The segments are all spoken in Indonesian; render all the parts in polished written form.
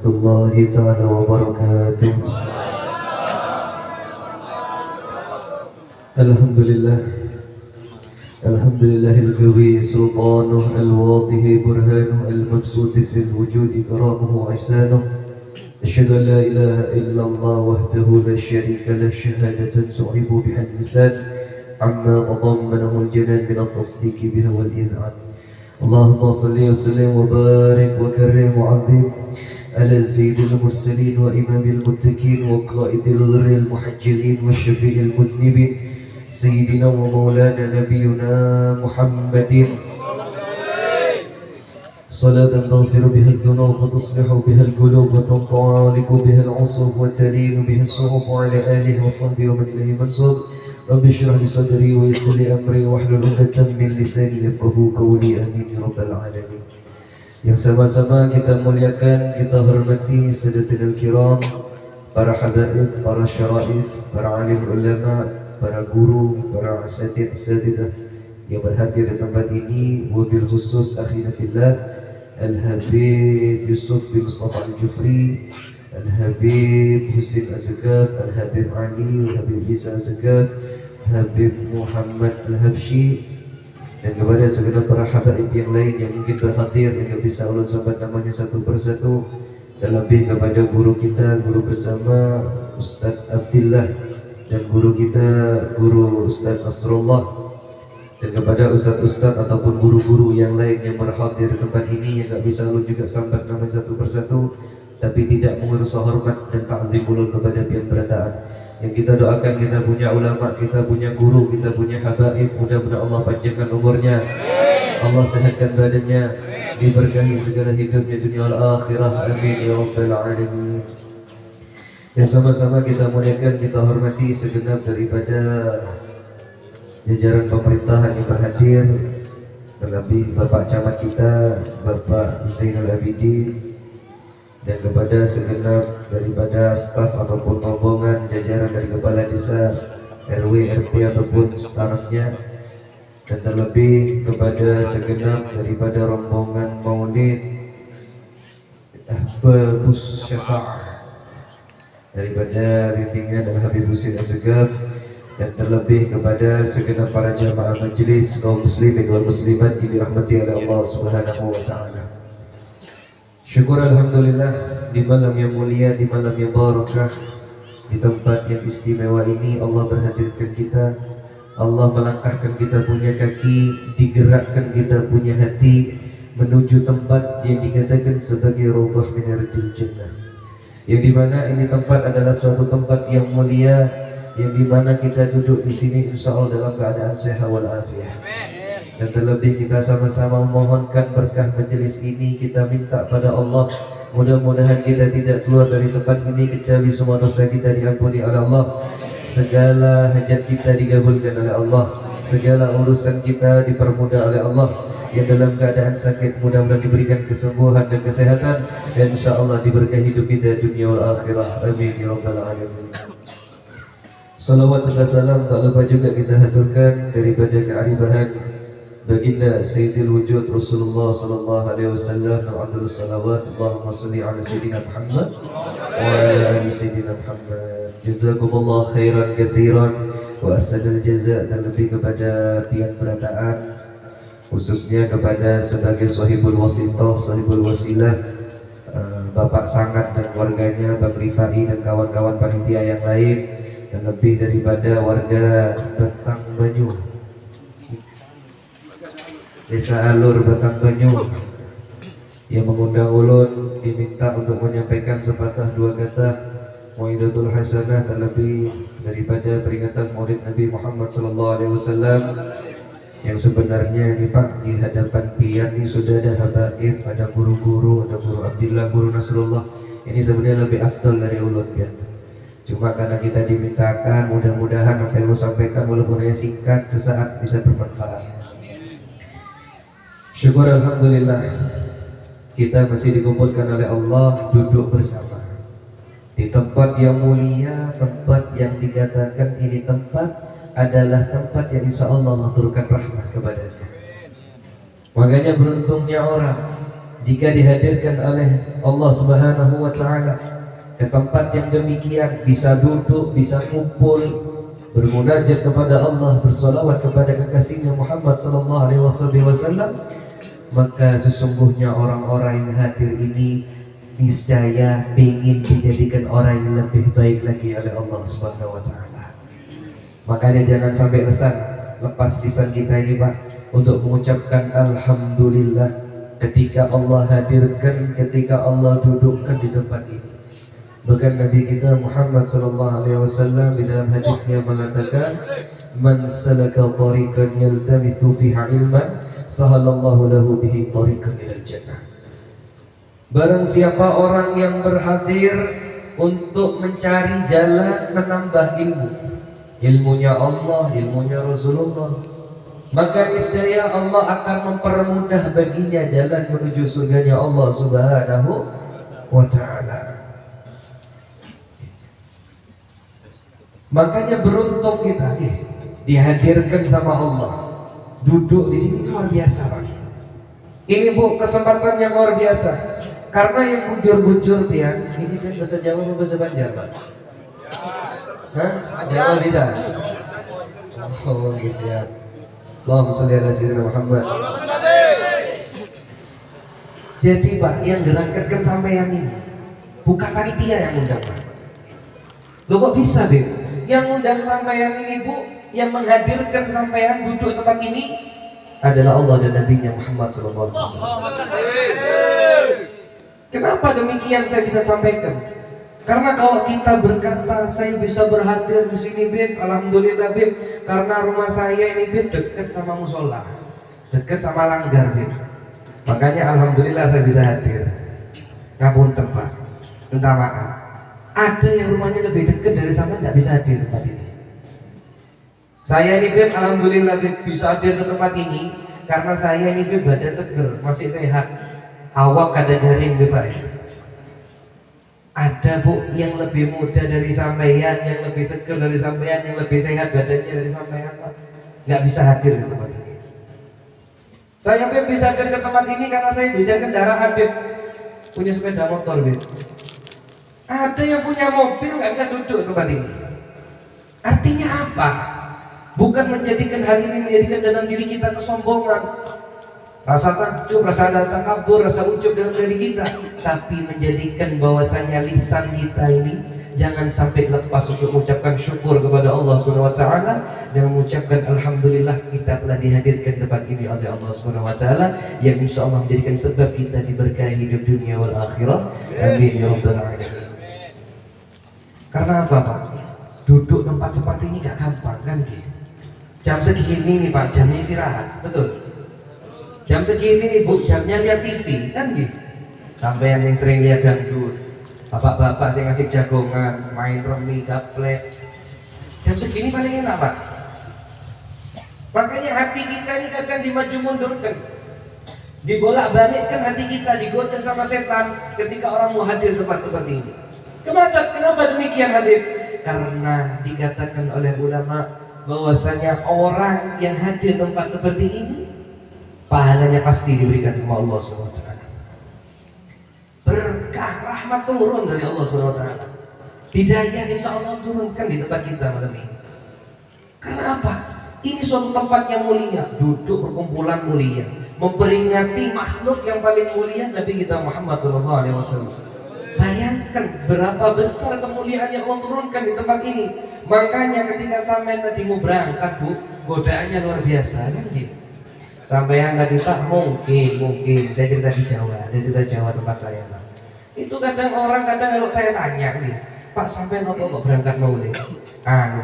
الله تعالى وبركاته. الحمد لله الحمد لله القوي سلطانه الواضح برهانه المبسوط في الوجود كرامه وإحسانه. أشهد أن لا إله إلا الله وحده لا شريك له شهادة تعيب بها اللسان عما تضمنه الجنان من التصديق بها والإذعان. اللهم صل وسلم وبارك وكرم وعظم على سيد المرسلين وإمام المتقين وقائد الغر المحجلين والشفيع المذنبين سيدنا ومولانا نبينا محمد، صلاة تغفر بها الذنوب وتصلح بها القلوب وتنطلق بها العصوب وتلين بها الصعوب وعلى آله وصحبه ومن إليه منسوب. رب اشرح لي صدري ويسر لي أمري واحلل عقدة من لساني يفقهوا قولي آمين يا رب العالمين. Yang sama-sama kita muliakan, kita hormati Sayyidina al-kiram, para habaib, para syaraif, para alim ulama, para guru, para asatidah yang berhadir di tempat ini, wabil khusus akhina fillah Al-Habib Yusuf bin Mustafa Al-Jufri, Al-Habib Husin Al-Zakaf, Al-Habib Ali, Al-Habib Isa Al-Zakaf, Habib Muhammad Al-Habshi, dan kepada segenap para habaib yang lain yang mungkin berhadir yang bisa ulun sambat namanya satu persatu, terlebih kepada guru kita, guru bersama Ustaz Abdillah, dan guru kita, guru Ustaz Nasrullah, dan kepada ustaz-ustaz ataupun guru-guru yang lain yang berhadir di tempat ini yang tak bisa ulun juga sambat namanya satu persatu, tapi tidak mengurus hormat dan ta'zim ulun kepada pihak berataan. Yang kita doakan, kita punya ulama, kita punya guru, kita punya habaib, mudah-mudahan Allah panjangkan umurnya, Allah sehatkan badannya, diberkahi segala hidupnya dunia wal akhirah, amin ya rabbal alamin. Yang sama-sama kita muliakan, kita hormati segenap daripada jajaran pemerintahan yang berhadir, terlebih Bapak Camat kita, Bapak Zainal Abidin, dan kepada segenap daripada staf ataupun rombongan jajaran dari kepala desa, RW, RT ataupun stafnya, dan terlebih kepada segenap daripada rombongan maulid Ahbabus Syafa'ah daripada bimbingan Al-Habib Husin Al-Zakaf, dan terlebih kepada segenap para jamaah majlis kaum muslimin wal muslimat yang dirahmati oleh Allah Subhanahu wa taala. Syukur alhamdulillah di malam yang mulia, di malam yang barakah, di tempat yang istimewa ini Allah berhadirkan kita, Allah melangkahkan kita punya kaki, digerakkan kita punya hati menuju tempat yang dikatakan sebagai Raudhah min Riyadhil Jannah, yang dimana ini tempat adalah suatu tempat yang mulia, yang dimana kita duduk di sini insya Allah dalam keadaan sehat walafiat. Dan terlebih kita sama-sama memohonkan berkah majelis ini, kita minta pada Allah mudah-mudahan kita tidak keluar dari tempat ini kecuali semua dosa kita diampuni oleh Allah, segala hajat kita dikabulkan oleh Allah, segala urusan kita dipermudah oleh Allah. Yang dalam keadaan sakit mudah-mudahan diberikan kesembuhan dan kesehatan, dan insya Allah diberkahi hidup kita dunia wal akhirah, amin ya rabbal alamin. Salawat serta salam tak lupa juga kita haturkan daripada kearibahan baginda Sayyidil Wujud Rasulullah sallallahu alaihi wasallam, wa adul salawat Allahumma salli ala Sayyidina Muhammad wa ala ali Sayyidina Muhammad. Jazakumullah khairan katsiran wa ahsanal jazaa, dan lebih kepada pihak berataan, khususnya kepada sebagai sahibul wasithah, sahibul wasilah, Bapak Sangat dan keluarganya, Bang Rifai dan kawan-kawan panitia yang lain, dan lebih daripada warga Batang Banyu, Desa Alur Batang Banyu, yang mengundang ulun diminta untuk menyampaikan sepatah dua kata Mau'idatul Hasanah, terlebih daripada peringatan Maulid Nabi Muhammad SAW, yang sebenarnya ini Pak, di hadapan pian ini sudah ada habaib, ada guru-guru, ada guru Abdillah, guru Nasrullah. Ini sebenarnya lebih afdal dari ulun pian. Cuma karena kita dimintakan, mudah-mudahan apa yang lu sampaikan walaupun hanya singkat sesaat bisa bermanfaat. Syukur alhamdulillah kita masih dikumpulkan oleh Allah duduk bersama di tempat yang mulia, tempat yang dikatakan ini tempat adalah tempat yang insya Allah turunkan rahmat kepadanya. Makanya beruntungnya orang jika dihadirkan oleh Allah Subhanahu wa taala ke tempat yang demikian, bisa duduk, bisa kumpul, bermunajat kepada Allah, bersolawat kepada kekasihnya Muhammad sallallahu alaihi wasallam, maka sesungguhnya orang-orang yang hadir ini niscaya ingin dijadikan orang yang lebih baik lagi oleh Allah Subhanahu wa taala. Makanya jangan sampai lepas lisan kita ini Pak untuk mengucapkan alhamdulillah ketika Allah hadirkan, ketika Allah dudukkan di tempat ini. Bahkan Nabi kita Muhammad sallallahu alaihi wasallam di dalam hadisnya mengatakan, "Man salaka tariqan yaltamisu fiha ilman, sahalallahu lahu bihi tariqan ilal jannah." Barang siapa orang yang berhadir untuk mencari jalan menambah ilmu, ilmunya Allah, ilmunya Rasulullah, maka niscaya Allah akan mempermudah baginya jalan menuju surganya Allah Subhanahu wa ta'ala. Makanya beruntung kita dihadirkan sama Allah, duduk di sini luar biasa Pak. Ini Bu, kesempatan yang luar biasa. Karena yang bujur-bujur pian, ini kan bahasa Jawa atau bahasa Banjar Pak? Hah? Jawa bisa? Oh, siap. Allahumma sholli ala sayyidina Muhammad. Jadi Pak, yang gerakkan sampean ini bukan panitia yang undang Pak. Loh kok bisa Beb? Yang undang sampean ini Bu, yang menghadirkan sampean duduk tempat ini adalah Allah dan Nabi-Nya Muhammad sallallahu alaihi wasallam. Kenapa demikian saya bisa sampaikan? Karena kalau kita berkata saya bisa berhadir di sini Beb, alhamdulillah Beb, karena rumah saya ini Beb dekat sama musola, dekat sama langgar Beb. Makanya alhamdulillah saya bisa hadir. Ngapunten Pak, minta maaf. Ada yang rumahnya lebih dekat dari sana nggak bisa hadir tempat ini. Saya ini Beb, alhamdulillah Beb bisa hadir ke tempat ini karena saya ini Beb badan seger, masih sehat. Awak kada garing Beb. Ada Bu yang lebih muda dari sampean, yang lebih seger dari sampean, yang lebih sehat badannya dari sampean Pak, nggak bisa hadir di tempat ini. Saya Beb bisa hadir ke tempat ini karena saya bisa kendaraan Beb, punya sepeda motor Beb. Ada yang punya mobil nggak bisa duduk di tempat ini. Artinya apa? Bukan menjadikan hal ini menjadikan dalam diri kita kesombongan, rasa takjub, rasa takabur, rasa ujub dalam diri kita, tapi menjadikan bahwasanya lisan kita ini jangan sampai lepas untuk mengucapkan syukur kepada Allah Subhanahu wa taala dan mengucapkan alhamdulillah kita telah dihadirkan tempat ini oleh Allah Subhanahu wa taala yang insyaallah menjadikan sebab kita diberkahi hidup dunia wal akhirah. Amin ya rabbal alamin. Karena apa Pak? Duduk tempat seperti ini gak gampang kan Jam segini nih Pak, jamnya istirahat, betul? Jam segini nih Bu, jamnya lihat TV kan Sampai yang sering lihat dangdut, bapak-bapak saya ngasih jagongan, main remi, gaplek. Jam segini paling enak Pak. Makanya hati kita ini kadang dimaju mundurkan, dibolak-balikkan hati kita, digoda sama setan ketika orang mau hadir tempat seperti ini. Kenapa demikian hadir? Karena dikatakan oleh ulama bahwasanya orang yang hadir tempat seperti ini pahalanya pasti diberikan sama Allah SWT. Berkah rahmat turun dari Allah SWT. Hidayah insya Allah turunkan di tempat kita malam ini. Karena apa? Ini suatu tempat yang mulia, duduk perkumpulan mulia, memperingati makhluk yang paling mulia Nabi kita Muhammad SAW. Bayangkan berapa besar kemuliaan yang Allah turunkan di tempat ini. Makanya ketika sampai tadi mau berangkat Bu, godaannya luar biasa kan gitu. Sampean tadi tak mungkin saya cerita di Jawa, saya cerita Jawa tempat saya Pak. Itu kadang kalau saya tanya nih, Pak sampean apa kok berangkat maulid?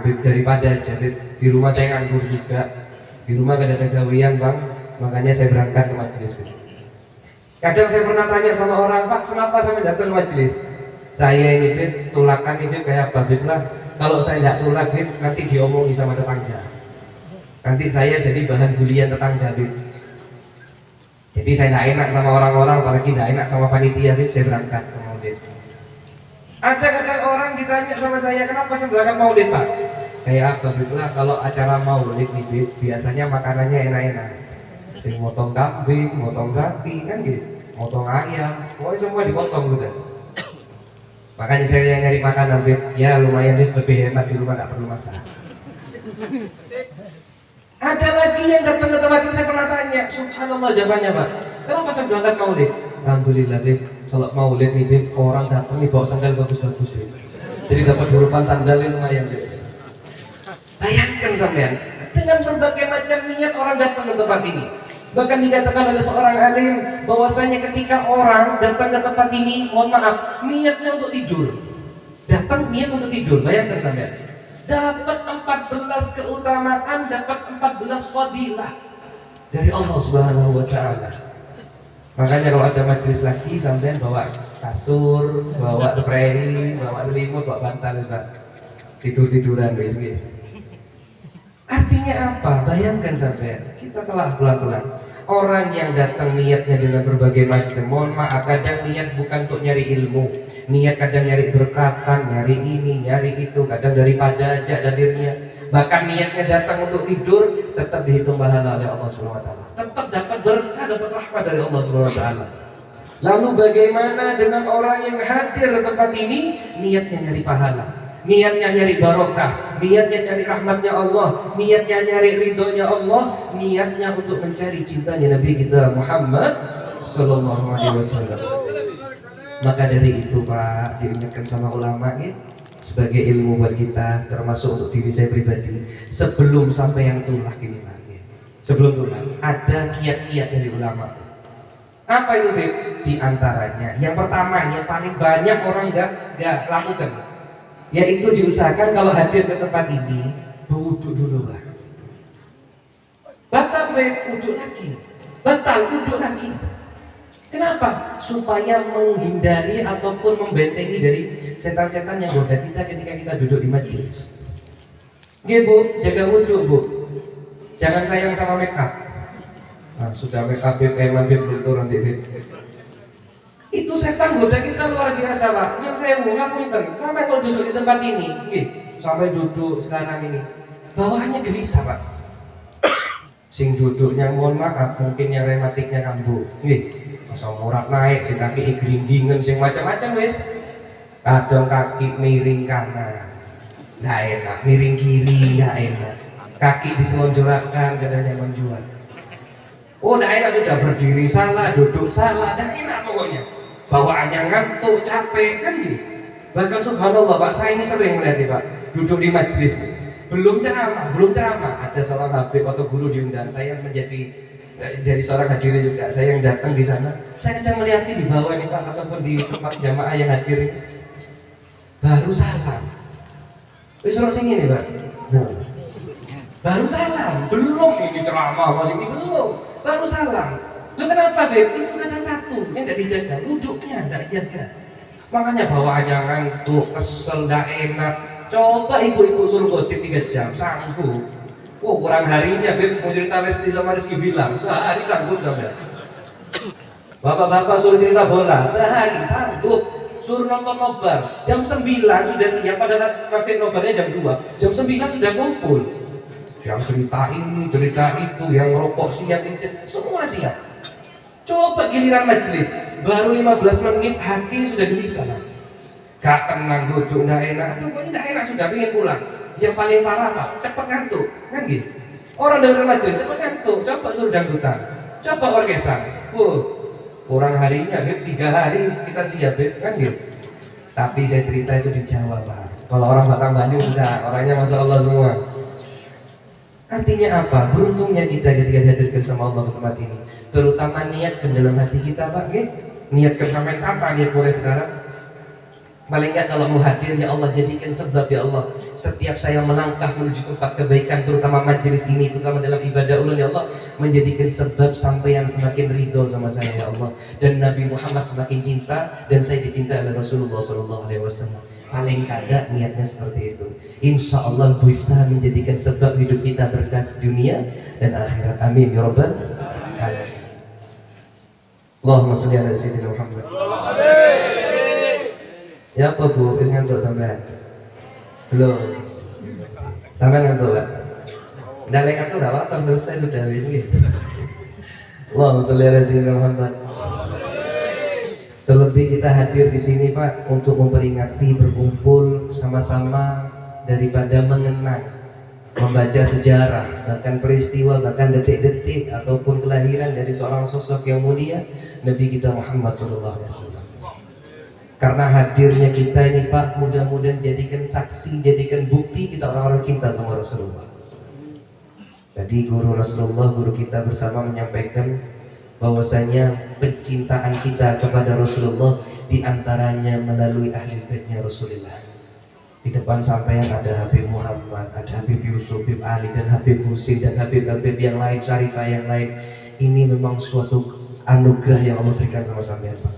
Beb, daripada aja Beb, di rumah saya nganggur juga, di rumah gak ada gawean Bang, makanya saya berangkat ke majelis Beb. Kadang saya pernah tanya sama orang, Pak kenapa sampai datang ke majelis? Saya ini Beb, tulakan ini Beb kayak apa Beb lah. Kalau saya nggak tulak Beb, nanti diomongi sama tetangga. Nanti saya jadi bahan bulian tetangga Beb. Jadi saya nggak enak sama orang-orang, apalagi nggak enak sama panitia Beb, saya berangkat ke maulid. Ada kadang orang ditanya sama saya, kenapa saya berangkat maulid Pak? Kayak apa Beb lah, kalau acara maulid nih Beb, biasanya makanannya enak-enak. Saya motong kambing, motong sapi kan gitu. motong ayam, pokoknya semua dipotong sudah. Makanya saya nyari makanan, Beb, ya lumayan deh, lebih hemat di rumah, nggak perlu masak. Ada lagi yang datang ke tempat ini, saya pernah tanya, subhanallah jawabannya Pak, kenapa saya berangkat maulid? Alhamdulillah Beb, kalau maulid nih Beb, orang datang nih bawa sandal bagus-bagus Beb, jadi dapat hurupan sandalnya lumayan Beb. Bayangkan sampean, dengan berbagai macam niat orang datang ke tempat ini. Bahkan dikatakan oleh seorang alim bahwasanya ketika orang datang ke tempat ini, mohon maaf, niatnya untuk tidur. Datang niat untuk tidur, bayangkan sampean. Dapat 14 keutamaan, dapat 14 fadilah dari Allah Subhanahu wa taala. Makanya kalau ada majelis lagi sampean bawa kasur, bawa spray, bawa selimut, bawa bantal Ustaz. Tidur-tiduran guys. Artinya apa? Bayangkan sampean, kita telah pelan-pelan. Orang yang datang niatnya dengan berbagai macam, mohon maaf, kadang niat bukan untuk nyari ilmu, niat kadang nyari berkatan, nyari ini, nyari itu, kadang daripada aja dalirnya. Bahkan niatnya datang untuk tidur, tetap dihitung pahala oleh Allah Subhanahu wa taala. Tetap dapat berkah, dapat rahmat dari Allah Subhanahu wa taala. Lalu bagaimana dengan orang yang hadir di tempat ini, niatnya nyari pahala, niatnya nyari barokah, niatnya nyari rahmatnya Allah, niatnya nyari ridhonya Allah, niatnya untuk mencari cintanya Nabi kita Muhammad Sallallahu Alaihi Wasallam. Maka dari itu Pak, diingatkan sama ulama ya, sebagai ilmu buat kita, termasuk untuk diri saya pribadi, sebelum sampai yang tulak ini Pak ya. Sebelum tulak, ada kiat-kiat dari ulama. Apa itu Beb? Di antaranya, yang pertama, yang paling banyak orang nggak lakukan, yaitu diusahakan kalau hadir ke tempat ini berwudhu dulu Pak. Batal wudhu lagi, batal wudhu lagi. Kenapa? Supaya menghindari ataupun membentengi dari setan-setan yang goda kita ketika kita duduk di majelis. Oke Bu, jaga wudhu Bu, jangan sayang sama make up. Nah, sudah make up Beb, emang Beb belum nanti Beb. Itu setan goda kita luar biasa Pak. Yang saya mau ngapunten, sampai kalau duduk di tempat ini, sampai duduk sekarang ini, bawaannya gelisah Pak. Sing duduknya mohon maaf, mungkin yang rematiknya kambuh, masa murat naik, sing kaki geringgingen, sing macam-macam wes. Kadang kaki miring kanan, nggak enak, miring kiri nggak enak, kaki diselonjorakan, katanya menjual. Oh, nggak enak sudah, berdiri salah, duduk salah, nggak enak pokoknya. Bawaannya ngantuk, capek kan gitu. Bahkan subhanallah Pak, saya ini sering melihat Pak, duduk di majelis, belum ceramah, ada seorang habib atau guru diundang, saya jadi seorang hadirin juga, saya yang datang di sana, saya kadang melihat di bawah ini Pak, ataupun di tempat jamaah yang hadir ini, baru salam. Wis ora sing ngene Pak. Nah, baru salam, belum ini ceramah, masih ini belum, baru salam. Lu kenapa Beb? Itu kadang satu yang tidak dijaga, duduknya tidak dijaga. Makanya bawaannya ngantuk, kesel, tidak enak. Coba ibu-ibu suruh gosip 3 jam, sanggup. Oh, kurang harinya Beb, mau cerita Lesti sama Rizky bilang, sehari sanggup sampai. Bapak-bapak suruh cerita bola, sehari sanggup. Suruh nonton nobar, jam 9 sudah siap, padahal masih nobarnya jam 2. Jam 9 sudah kumpul. Yang cerita ini, cerita itu, yang ngerokok siap, ini, semua siap. Coba giliran majelis, baru 15 menit hati sudah gelisah. Gak tenang, duduk, gak enak, pokoknya gak enak, sudah ingin pulang. Yang paling parah Pak, cepat ngantuk, kan gitu. Orang dari majelis cepat ngantuk, coba suruh dangdutan, coba orkesan. Kurang harinya, Beb, 3 hari kita siap Beb, kan gitu. Tapi saya cerita itu di Jawa Pak. Kalau orang Batam Bandung enggak, orangnya Masya Allah semua. Artinya apa? Beruntungnya kita ketika dihadirkan sama Allah ke tempat ini, terutama niatkan dalam hati kita Pak, niatkan sampai kapan niat mulai sekarang. Paling enggak kalau mau hadir ya Allah, jadikan sebab ya Allah. Setiap saya melangkah menuju tempat kebaikan, terutama majelis ini, terutama dalam ibadah ulun ya Allah, menjadikan sebab sampai yang semakin ridho sama saya ya Allah, dan Nabi Muhammad semakin cinta, dan saya dicintai oleh Rasulullah Sallallahu Alaihi Wasallam. Paling kada niatnya seperti itu, insya Allah bisa menjadikan sebab hidup kita berkah dunia dan akhirat. Amin ya Rabbal alamin. Allahumma sholli ala sayyidina Muhammad. Ya apa Bu, wis ngantuk sampean? Belum. Sampean ngantuk Pak? Ndak lek ngantuk enggak apa-apa, selesai sudah wis nggih. Allahumma sholli ala sayyidina Muhammad. Terlebih kita hadir di sini Pak untuk memperingati, berkumpul sama-sama daripada mengenang, membaca sejarah, bahkan peristiwa, bahkan detik-detik ataupun kelahiran dari seorang sosok yang mulia, Nabi kita Muhammad SAW. Karena hadirnya kita ini Pak, mudah-mudahan jadikan saksi, jadikan bukti kita orang-orang cinta sama Rasulullah. Tadi guru Rasulullah, guru kita bersama menyampaikan bahwasanya pencintaan kita kepada Rasulullah diantaranya melalui ahli baitnya Rasulullah. Di depan sampean ada Habib Muhammad, ada Habib Yusuf, Habib Ali, dan Habib Husin, dan Habib-Habib yang lain, Syarifah yang lain. Ini memang suatu anugerah yang Allah berikan sama sampean Pak.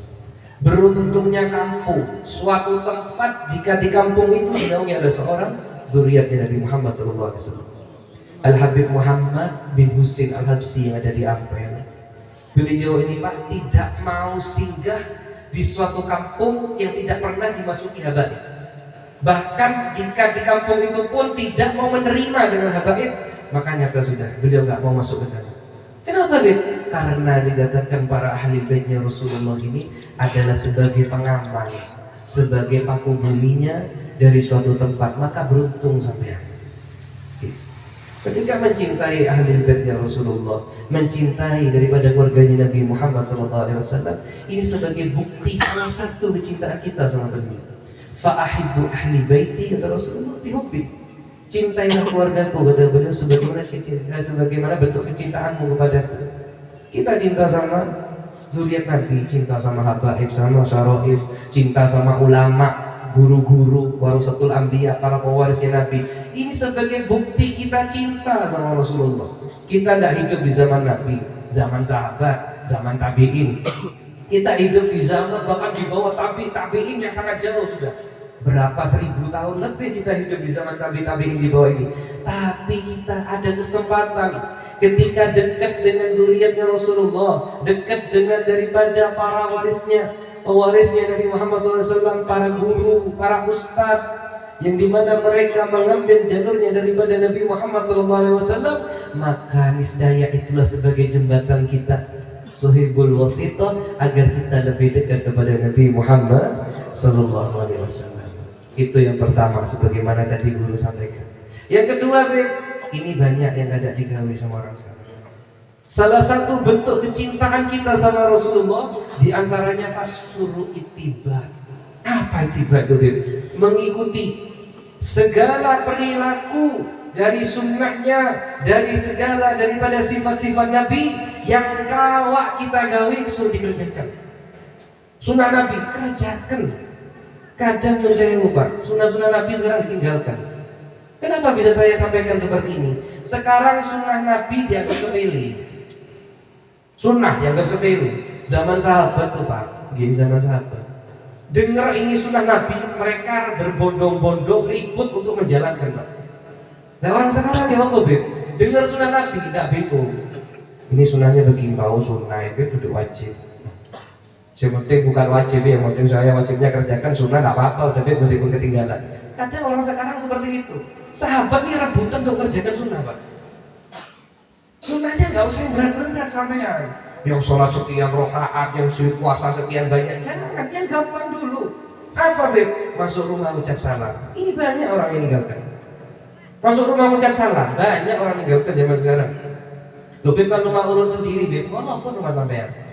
Beruntungnya kampung, suatu tempat jika di kampung itu dinaungi ada seorang zuriatnya Nabi Muhammad SAW. Al-Habib Muhammad bin Husin Al-Habsi yang ada di Ampel. Beliau ini Pak tidak mau singgah di suatu kampung yang tidak pernah dimasuki habaib. Bahkan jika di kampung itu pun tidak mau menerima dengan habaib, maka nyata sudah beliau nggak mau masuk ke dalam. Kenapa Bib? Karena dikatakan para ahli baitnya Rasulullah ini adalah sebagai pengaman, sebagai paku buminya dari suatu tempat, maka beruntung sampean. Ketika mencintai ahli baitnya Rasulullah, mencintai daripada keluarganya Nabi Muhammad SAW, ini sebagai bukti salah satu kecintaan kita sama beliau. Fa'ahibbu ahli baiti, kata Rasulullah, bihubbi. Cintailah keluargaku, kata beliau, sebagaimana bentuk kecintaanmu kepadaku. Kita cinta sama zuriat Nabi, cinta sama habaib, sama syaraif, cinta sama ulama, guru-guru, warasatul anbiya, para pewarisnya Nabi. Ini sebagai bukti kita cinta sama Rasulullah. Kita tidak hidup di zaman Nabi, zaman sahabat, zaman tabi'in. Kita hidup di zaman bahkan di bawah tabi'in yang sangat jauh sudah. Berapa 1000 tahun lebih kita hidup di zaman tabi'in di bawah ini. Tapi kita ada kesempatan ketika dekat dengan zuriatnya Rasulullah, dekat dengan daripada para pewarisnya Nabi Muhammad SAW, para guru, para ustadz, yang dimana mereka mengambil jalurnya daripada Nabi Muhammad SAW, maka niscaya itulah sebagai jembatan kita, suhibul wasitah, agar kita lebih dekat kepada Nabi Muhammad SAW. Itu yang pertama, sebagaimana tadi guru sampaikan. Yang kedua, ini banyak yang ada digawe sama orang sekarang. Salah satu bentuk kecintaan kita sama Rasulullah diantaranya Pak, suruh ittiba. Apa ittiba itu? Mengikuti segala perilaku dari sunnahnya, dari segala daripada sifat-sifat Nabi yang kawak kita gawe suruh dikerjakan. Sunnah Nabi kerjakan. Kadang yang saya lupa, sunnah-sunnah Nabi sekarang ditinggalkan. Kenapa bisa saya sampaikan seperti ini? Sekarang sunnah Nabi dianggap sepele. Sunnah dianggap sepele. Zaman sahabat tuh Pak, gini zaman sahabat. Dengar ini sunnah Nabi, mereka berbondong-bondong ribut untuk menjalankan Pak. Nah orang sekarang ya apa Beb? Dengar sunnah Nabi, tidak bingung. Ini sunnahnya begini, tahu sunnah itu duduk wajib. Yang penting bukan wajib, yang penting saya wajibnya kerjakan, sunnah tidak apa-apa, udah Beb meskipun ketinggalan. Kadang orang sekarang seperti itu. Sahabat ini rebutan untuk kerjakan sunnah Pak. Sunnahnya nggak usah yang berat-berat sampean. Yang sholat sekian rakaat, yang puasa sekian banyak, jangan, yang gampang dulu. Apa Beb? Masuk rumah ucap salam. Ini banyak orang yang ninggalkan. Masuk rumah ucap salam, banyak orang ninggalkan zaman sekarang. Loh Beb, kan rumah ulun sendiri Beb, walaupun rumah sampean.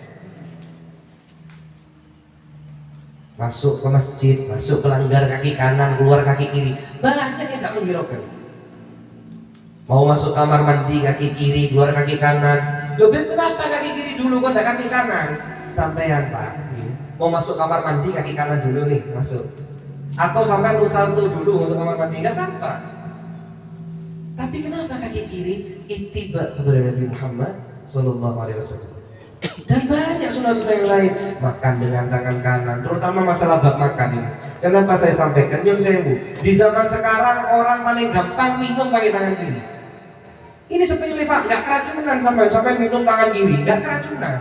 Masuk ke masjid, masuk ke langgar kaki kanan, keluar kaki kiri, banyak yang tak menghiraukan. Mau masuk kamar mandi kaki kiri, keluar kaki kanan. Loh Beb, kenapa kaki kiri dulu kok tidak kaki kanan? Sampean Pak, mau masuk kamar mandi kaki kanan dulu nih masuk. Atau sampai usal tuh dulu masuk kamar mandi, nggak apa-apa. Tapi kenapa kaki kiri? Ittiba kepada Nabi Muhammad SAW. Dan banyak sunnah-sunnah yang lain. Makan dengan tangan kanan, terutama masalah bab makan ini. Kenapa saya sampaikan? Nyun sewu, di zaman sekarang orang paling gampang minum pakai tangan kiri. Ini sepele Pak, nggak keracunan sampai minum tangan kiri, nggak keracunan.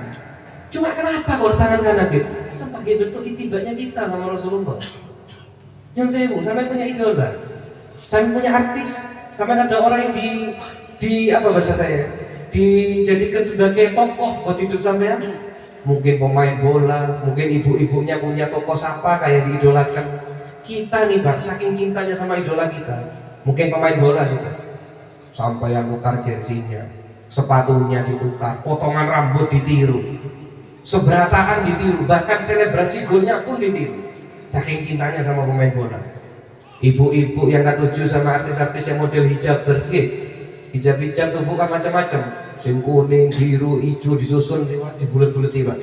Cuma kenapa kalau tangan kanan Beb? Sebagai bentuk ittibanya kita sama Rasulullah. Nyun sewu, sampai punya idola, sampai punya artis, sampai ada orang yang di apa bahasa saya, dijadikan sebagai tokoh buat hidup sampean. mungkin pemain bola, mungkin ibu-ibunya punya toko sapa kayak diidolakan. Kita nih Pak, saking cintanya sama idola kita, mungkin pemain bola sudah sampai yang tukar jersinya, sepatunya ditukar, potongan rambut ditiru, seberatakan ditiru, bahkan selebrasi golnya pun ditiru, saking cintanya sama pemain bola. Ibu-ibu yang ketujuh sama artis-artis yang model hijab bersih, hijab tuh bukan macam-macam, sim kuning, biru, hijau disusun di bulat-bulat Pak.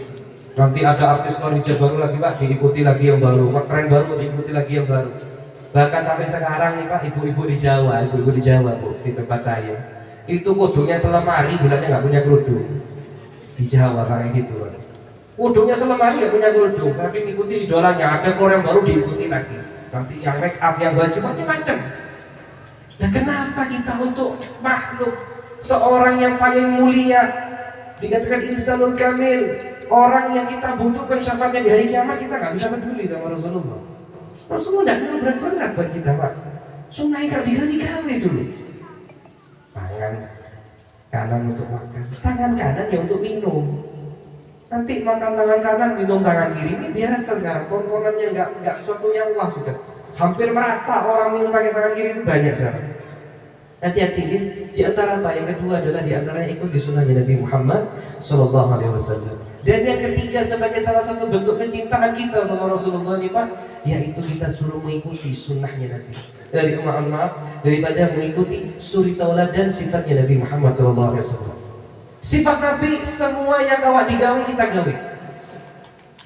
Nanti ada artis keluar hijab baru lagi Pak, diikuti lagi yang baru, tren baru diikuti lagi yang baru. Bahkan sampai sekarang nih Pak, ibu-ibu di Jawa Bu, di tempat saya, itu kudunya selemari bilangnya nggak punya kerudung. Di Jawa kayak gitu Pak. Kudunya selemari nggak punya kerudung, tapi ngikuti idolanya, ada keluar yang baru diikuti lagi. Nanti yang make up, yang baju macam-macam. Dan kenapa kita untuk makhluk seorang yang paling mulia dikatakan insanul kamil, orang yang kita butuhkan syafaatnya di hari kiamat, kita nggak bisa peduli sama Rasulullah. Rasulullah tidak perlu berat-berat buat kita Pak. Sunnah yang digawe dulu. Tangan kanan untuk makan, tangan kanan ya untuk minum. Nanti makan tangan kanan, minum tangan kiri, ini biasa sekarang. Tontonannya nggak suatu yang wah sudah. Hampir merata orang minum pakai tangan kiri itu banyak sekarang. Hati-hati ya. Di antara apa? Yang kedua adalah di antaranya ikut di sunnahnya Nabi Muhammad SAW. Dan yang ketiga sebagai salah satu bentuk kecintaan kita sama Rasulullah nih Pak, yaitu kita suruh mengikuti sunnahnya Nabi. Daripada mengikuti suri tauladan sifatnya Nabi Muhammad SAW. Sifat Nabi semua yang awak digawe kita gawe.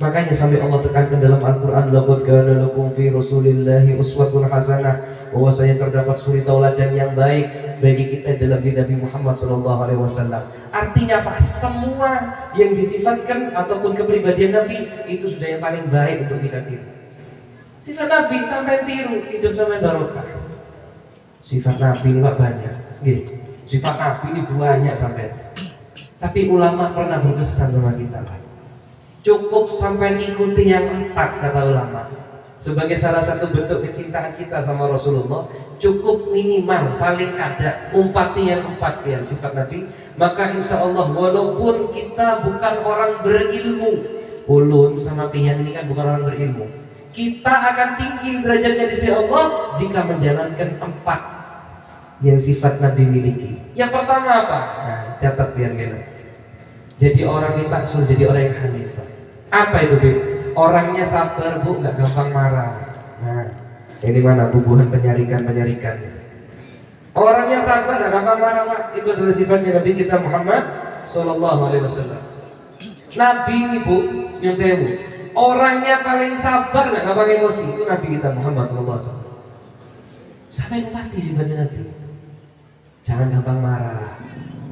Makanya sampai Allah tekankan dalam Al-Quran, laqad kana lakum fi Rasulillahi uswatun hasanah, bahwasanya terdapat suri tauladan yang baik bagi kita dalam diri Nabi Muhammad SAW. Artinya apa? Semua yang disifatkan ataupun kepribadian Nabi itu sudah yang paling baik untuk kita tiru. Sifat Nabi sampai tiru, hidup sampai barokah. Sifat Nabi ini Pak banyak. Sifat Nabi ini banyak sampai. Tapi ulama pernah berpesan sama kita Pak, cukup sampai ikuti yang 4 kata ulama. Sebagai salah satu bentuk kecintaan kita sama Rasulullah, cukup minimal paling ada umpati yang 4 yang sifat Nabi. Maka insya Allah walaupun kita bukan orang berilmu, ulun sama pian ini kan bukan orang berilmu, kita akan tinggi derajatnya di sisi Allah jika menjalankan 4 yang sifat Nabi miliki. Yang pertama apa? Nah, catat pian gini. Jadi orang ini Pak, suruh jadi orang yang halim Pak. Apa itu Bib? Orangnya sabar Bu, nggak gampang marah. Nah, ini mana bubuhan penyarikan. Orangnya sabar, nggak gampang marah Pak. Itu adalah sifatnya Nabi kita Muhammad SAW. Nabi ini Bu, yang saya Bu, orangnya paling sabar, nggak gampang emosi. Itu Nabi kita Muhammad SAW. Sampai mati sifatnya Nabi. Jangan gampang marah,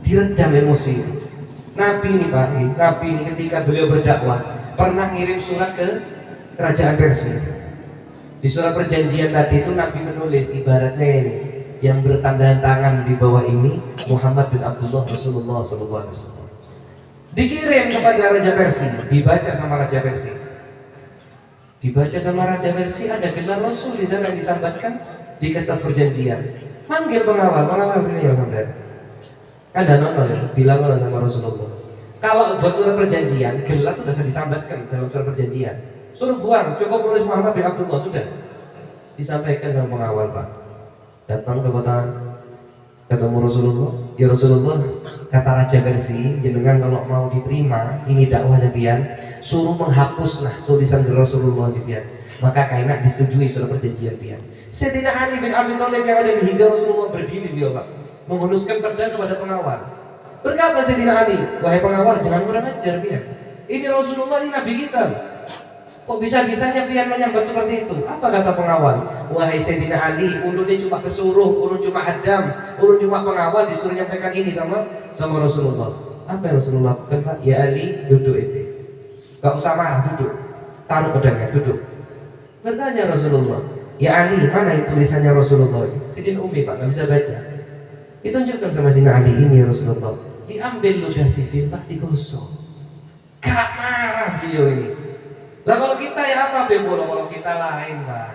diredam emosi. Nabi ini Pak, Nabi ini ketika beliau berdakwah pernah ngirim surat ke kerajaan Persia. Di surat perjanjian tadi itu Nabi menulis ibaratnya ini, yang bertanda tangan di bawah ini Muhammad bin Abdullah Rasulullah SAW. Dikirim kepada Raja Persia, dibaca sama Raja Persia. Ada gelar Rasul di sana yang disambatkan di kertas perjanjian. Manggil pengawal ini yang sampai. Ada nonton ya, bilang sama Rasulullah. Kalau buat surat perjanjian, gelar sudah disambatkan dalam surat perjanjian. Suruh buang, cukup tulis Muhammad bin Abdullah sudah. Disampaikan sama pengawal Pak. Datang ke kota, ketemu Rasulullah. Ya Rasulullah, kata Raja Persia, jenengan kalau mau diterima, ini dakwahnya pian, suruh menghapus tulisan Rasulullah di pian. Maka kainak disetujui surat perjanjian pian. Sayyidina Ali bin Abi Thalib yang ada di hingga Rasulullah berdiri dia Pak, menghunuskan pedang kepada pengawal. Berkata Sayyidina Ali, wahai pengawal jangan kurang ajar pian. Ini Rasulullah, ini Nabi kita. Kok bisa-bisanya pian menyambat seperti itu? Apa kata pengawal? Wahai Sayyidina Ali, ulun ini cuma pesuruh, ulun cuma hadam, ulun cuma pengawal disuruh nyampaikan ini sama Rasulullah. Apa yang Rasulullah lakukan Pak? Ya Ali, duduk itu. Gak usah marah, duduk. Taruh pedangnya, duduk. Bertanya Rasulullah, ya Ali, mana yang tulisannya Rasulullah? Sidin Umi Pak, gak bisa baca. Ditunjukkan sama Sidin Ali, ini Rasulullah. Diambil ludah Sidin Pak, digosok. Gak marah beliau ini. Lah kalau kita ya apa bebolo, kalau kita lain Pak.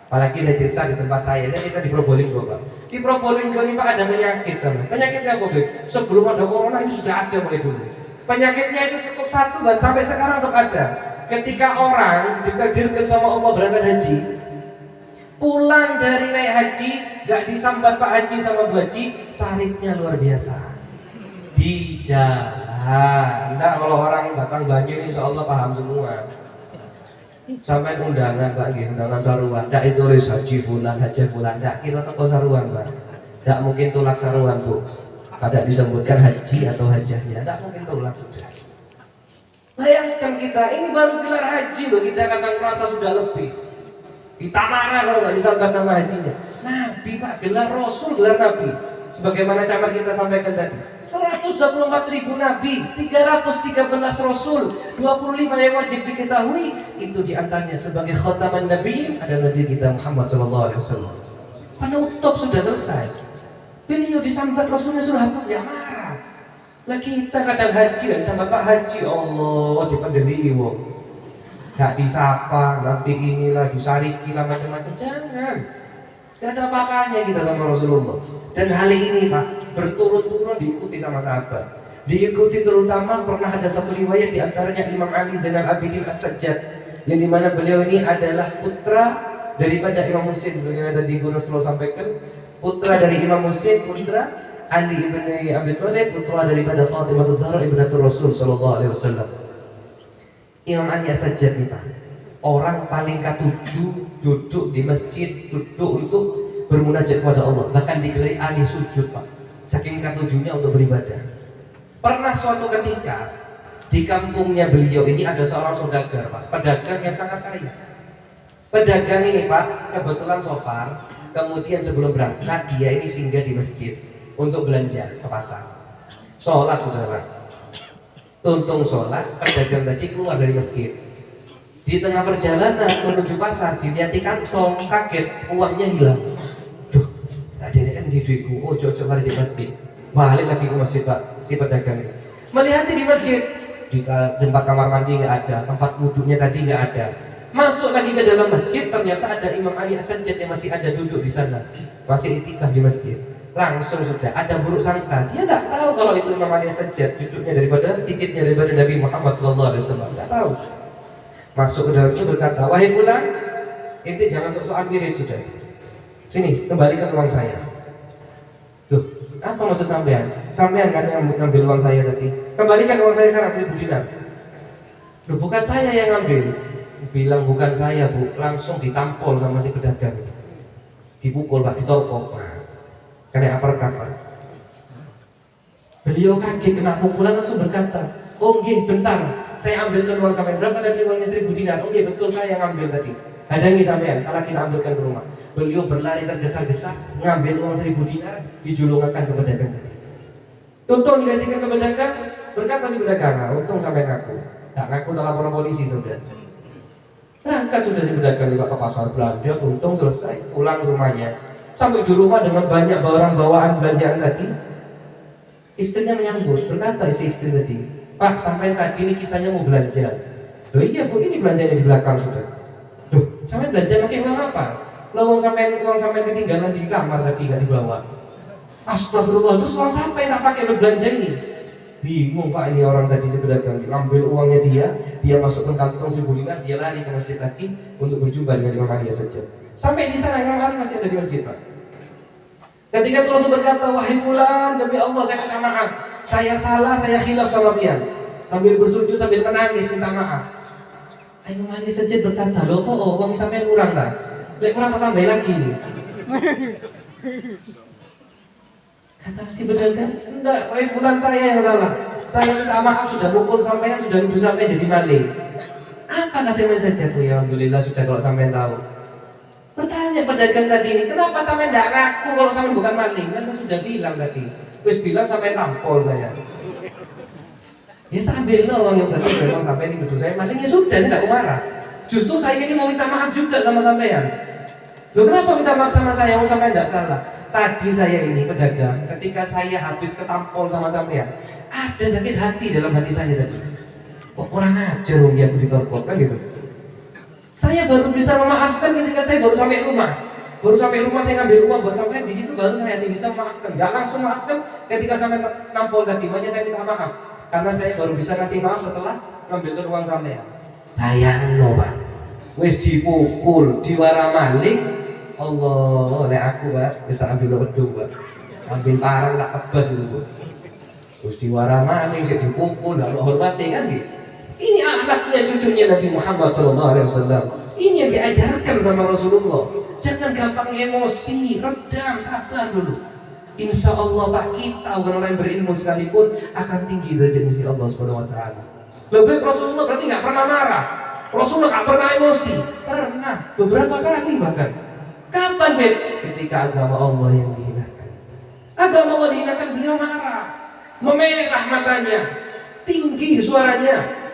Apalagi saya cerita di tempat saya kita di Probolinggo Pak. Di Probolinggo ini Pak ada penyakit sama. Penyakitnya apa Beb? Sebelum ada corona itu sudah ada mulai dulu. Penyakitnya itu cukup satu dan sampai sekarang tetap ada. Ketika orang ditakdirkan sama Allah berangkat haji, pulang dari naik haji, gak disambat Pak Haji sama Bu Haji, saripnya luar biasa. Di jalan. Nah, kalau orang Batang Banyu ini insya Allah paham semua. Sampai undangan Pak, undangan saruan. Ndak ditulis haji fulan, haji fulan. Ndak kira toko saruan Pak. Ndak mungkin tulak saruan Bu. Kada disebutkan haji atau hajahnya. Ndak mungkin tulak sudah. Bayangkan kita, ini baru gelar haji loh, kita kadang merasa sudah lebih. Kita marah kalau nggak disampaikan nama hajinya. Nabi Pak, gelar Rasul, gelar Nabi. Sebagaimana camar kita sampaikan tadi, 124.000 Nabi, 313 Rasul, 25 yang wajib diketahui. Itu diantaranya sebagai khataman Nabi, ada Nabi kita Muhammad SAW. Penutup sudah selesai. Beliau disambat Rasulnya sudah hapus, ya marah. Lah kita kadang haji dan sama Pak Haji, Allah dipendeliwo, gak disapa, nanti inilah disariki lah macam-macam. Jangan, gak ada apa-apanya kita sama Rasulullah. Dan hal ini Pak berturut-turut diikuti sama sahabat. Diikuti terutama pernah ada satu riwayat diantaranya Imam Ali Zainal Abidin As-Sajjad, yang dimana beliau ini adalah putra daripada Imam Husain. Sebagaimana tadi Guru Rasulullah sampaikan, putra dari Imam Husain, putra Ali ibn Abi Thalib, putra daripada Fatimah Az-Zahra ibnatul Rasul sallallahu alaihi wasallam. Imam Ali As-Sajjad nih Pak, orang paling ketujuh duduk di masjid, duduk untuk bermunajat kepada Allah. Bahkan digelai Ali sujud Pak, saking ketujuhnya untuk beribadah. Pernah suatu ketika di kampungnya beliau ini ada seorang saudagar Pak, pedagang yang sangat kaya. Pedagang ini Pak kebetulan safar, kemudian sebelum berangkat dia ini singgah di masjid untuk belanja ke pasar. Sholat saudara, tuntung sholat, pedagang tadi keluar dari masjid. Di tengah perjalanan menuju pasar dilihat kantong, kaget uangnya hilang. Duh, tak ada di duitku. Oh cocok hari di masjid. Balik lagi ke masjid Pak, si pedagang ini melihat di masjid, di tempat kamar mandi nggak ada, tempat wudhunya tadi nggak ada. Masuk lagi ke dalam masjid, ternyata ada Imam Ali As-Sajjad yang masih ada duduk di sana, masih itikaf di masjid. Langsung sudah ada buruk sangka, dia nggak tahu kalau itu Imam Ali As-Sajjad, cucunya daripada cicitnya daripada Nabi Muhammad SAW. Nggak tahu. Masuk ke dalam itu berkata, wahai fulan, inti jangan sok-sokan mirip sudah. Sini, kembalikan uang saya. Loh, apa maksud sampean? Sampean kan yang ngambil uang saya tadi. Kembalikan uang saya sekarang 1.000 dinar. Loh, bukan saya yang ngambil. Bilang bukan saya Bu, langsung ditampol sama si pedagang. Dipukul Pak, ditolpok Pak. Kena uppercut. Beliau kaget kena pukulan langsung berkata, oh nggih bentar, saya ambilkan uang sampean. Berapa tadi uangnya 1.000 dinar? Oh nggih betul saya yang ambil tadi. Hadangi sampean, kalau kita ambilkan ke rumah. Beliau berlari tergesa-gesa ngambil uang 1.000 dinar, dijulungkan ke pedagang tadi. Tuntun dikasihkan ke pedagang, berkata si pedagang, nah, untung sampai ngaku. Tak ngaku tak laporan polisi sudah. Berangkat sudah si pedagang juga ke pasar belanja, untung selesai, pulang ke rumahnya. Sampai di rumah dengan banyak barang bawaan belanjaan tadi, istrinya menyambut, berkata si istri tadi, Pak sampai tadi ini kisahnya mau belanja. Loh iya Bu, ini belanjanya di belakang sudah. Loh, sampai belanja pakai uang apa? Uang sampai ketinggalan di kamar tadi nggak dibawa. Astagfirullah, terus uang sampai tak pakai belanja ini? Bingung Pak, ini orang tadi si pedagang ambil uangnya dia masukkan kantong 1.000 dinar, dia lari ke masjid lagi untuk berjumpa dengan Imam Ali saja. Sampai di sana Imam Ali masih ada di masjid Pak. Ketika itu Rasul berkata, wahai fulan, demi Allah saya minta maaf, saya salah, saya khilaf sama kalian. Sambil bersujud, sambil menangis minta maaf. Imam Ali saja berkata, loh kok uang sampai kurang tak? Lek kurang tambah lagi nih. Kata si pedagang, enggak, wahai fulan saya yang salah. Saya minta maaf sudah pukul sampean, sudah nuduh sampean jadi maling. Apa kata Imam saja? Ya alhamdulillah sudah kalau sampean tahu. Bertanya pedagang tadi ini, kenapa sampean enggak ngaku kalau sampean bukan maling? Kan saya sudah bilang tadi. Wis bilang sampean tampol saya. Ya sambil uang yang berarti memang sampean ini betul saya maling, ya sudah tidak marah. Justru saya ini mau minta maaf juga sama sampean. Loh kenapa minta maaf sama saya? Mau sampean enggak salah. Tadi saya ini pedagang, ketika saya habis ketampol sama sampean, ada sakit hati dalam hati saya tadi. Kok kurang ajar wong aku ditorpor kan gitu. Saya baru bisa memaafkan ketika saya baru sampai rumah. Baru sampai rumah saya ngambil uang buat sampean, di situ baru saya bisa memaafkan. Gak langsung maafkan ketika sampai nampol tadi, makanya saya minta maaf. karena saya baru bisa kasih maaf setelah ngambil uang sampean. Bayangno Pak, wis dipukul, diwara maling, Allah, lek aku Pak, wis tak ambil wedhus Pak, ambil parang tak tebas itu Bu. Terus diwara maling, sik dipukul, lalu hormati kan gitu. Ini akhlaknya cucunya Nabi Muhammad SAW. Ini yang diajarkan sama Rasulullah. Jangan gampang emosi, redam, sabar dulu. Insya Allah Pak, kita orang-orang yang berilmu sekalipun akan tinggi derajat di sisi Allah Subhanahu Wa Taala. Lebih Rasulullah berarti nggak pernah marah. Rasulullah nggak pernah emosi. Pernah, beberapa kali bahkan. Kapan Ben? Ketika agama Allah yang dihinakan. Agama Allah dihinakan, beliau marah, memerah matanya, tinggi suaranya.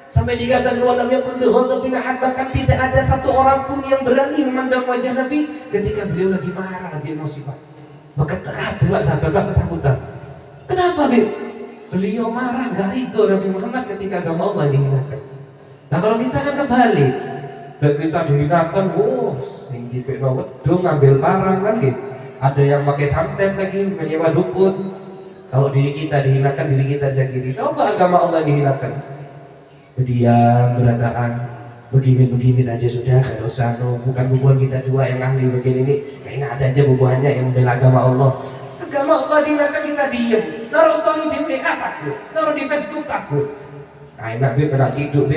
Sampai dikatakan walam yakun bi ghadabin bahkan tidak ada satu orang pun yang berani memandang wajah Nabi ketika beliau lagi marah, lagi emosi Pak. Maka terhadap sahabat ketakutan. Kenapa Beb? Beliau marah gak itu Nabi Muhammad ketika agama Allah dihinakan. Nah kalau kita kan kebalik, kita dihinakan, sing dipekno wedhus ngambil parang kan gitu. Ada yang pakai santet lagi menyewa dukun. Kalau diri kita dihinakan, diri kita jadi. Coba agama Allah dihinakan. Diam, berataan, begini aja sudah, gak usah bukan bubuhan kita dua yang ahli begini ini, kayaknya ada aja bubuhannya yang membela agama Allah. Agama Allah dihinakan kita diem, naruh story di WA takut, naruh di Facebook takut. Nah enak Beb, kena ciduk Beb.